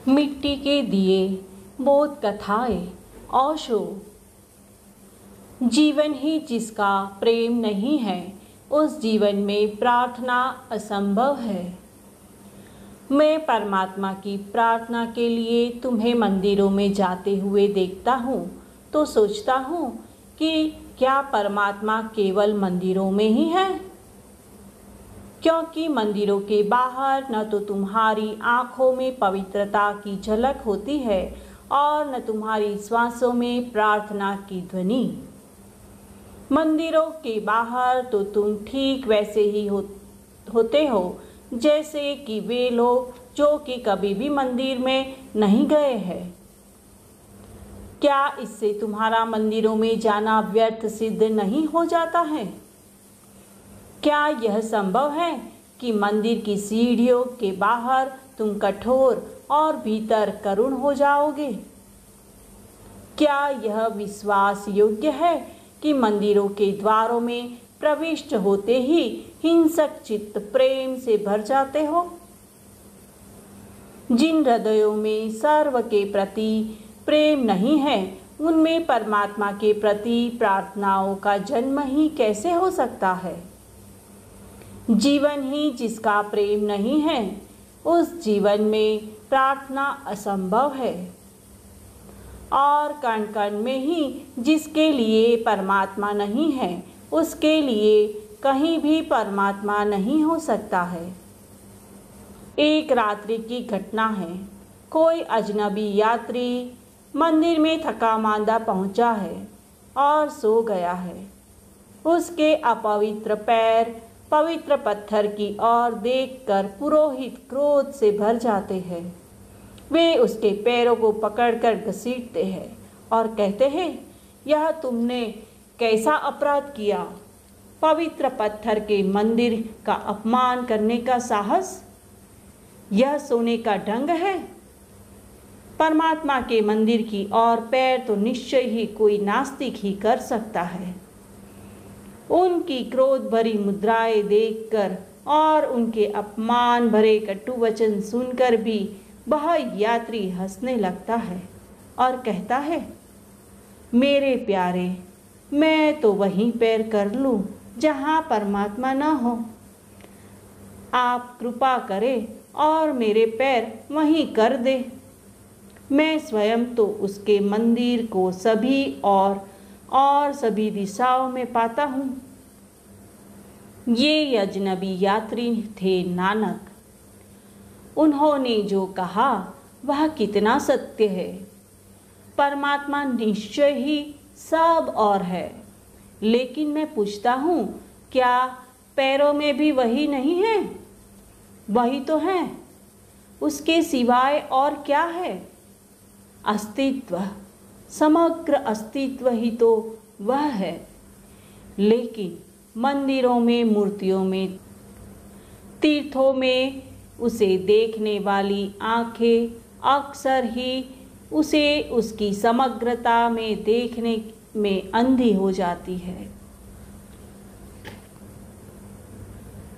मिट्टी के दिए बोध कथाएं ओशो। जीवन ही जिसका प्रेम नहीं है, उस जीवन में प्रार्थना असंभव है। मैं परमात्मा की प्रार्थना के लिए तुम्हें मंदिरों में जाते हुए देखता हूँ तो सोचता हूँ कि क्या परमात्मा केवल मंदिरों में ही है? क्योंकि मंदिरों के बाहर न तो तुम्हारी आँखों में पवित्रता की झलक होती है और न तुम्हारी श्वासों में प्रार्थना की ध्वनि। मंदिरों के बाहर तो तुम ठीक वैसे ही होते हो जैसे कि वे लोग जो कि कभी भी मंदिर में नहीं गए हैं। क्या इससे तुम्हारा मंदिरों में जाना व्यर्थ सिद्ध नहीं हो जाता है? क्या यह संभव है कि मंदिर की सीढ़ियों के बाहर तुम कठोर और भीतर करुण हो जाओगे? क्या यह विश्वास योग्य है कि मंदिरों के द्वारों में प्रविष्ट होते ही हिंसक चित्त प्रेम से भर जाते हो? जिन हृदयों में सर्व के प्रति प्रेम नहीं है, उनमें परमात्मा के प्रति प्रार्थनाओं का जन्म ही कैसे हो सकता है? जीवन ही जिसका प्रेम नहीं है, उस जीवन में प्रार्थना असंभव है। और कण कण में ही जिसके लिए परमात्मा नहीं है, उसके लिए कहीं भी परमात्मा नहीं हो सकता है। एक रात्रि की घटना है। कोई अजनबी यात्री मंदिर में थका मांदा पहुंचा है और सो गया है। उसके अपवित्र पैर पवित्र पत्थर की ओर देखकर पुरोहित क्रोध से भर जाते हैं। वे उसके पैरों को पकड़कर घसीटते हैं और कहते हैं, यह तुमने कैसा अपराध किया? पवित्र पत्थर के मंदिर का अपमान करने का साहस? यह सोने का ढंग है? परमात्मा के मंदिर की ओर पैर तो निश्चय ही कोई नास्तिक ही कर सकता है। उनकी क्रोध भरी मुद्राएं देखकर और उनके अपमान भरे कटु वचन सुनकर भी वह यात्री हंसने लगता है और कहता है, मेरे प्यारे, मैं तो वहीं पैर कर लूं जहां परमात्मा न हो। आप कृपा करें और मेरे पैर वहीं कर दे। मैं स्वयं तो उसके मंदिर को सभी और सभी दिशाओं में पाता हूँ। ये अजनबी यात्री थे नानक। उन्होंने जो कहा वह कितना सत्य है। परमात्मा निश्चय ही सब और है, लेकिन मैं पूछता हूँ, क्या पैरों में भी वही नहीं है? वही तो है, उसके सिवाय और क्या है? अस्तित्व, समग्र अस्तित्व ही तो वह है। लेकिन मंदिरों में, मूर्तियों में, तीर्थों में उसे देखने वाली आंखें अक्सर ही उसे उसकी समग्रता में देखने में अंधी हो जाती है।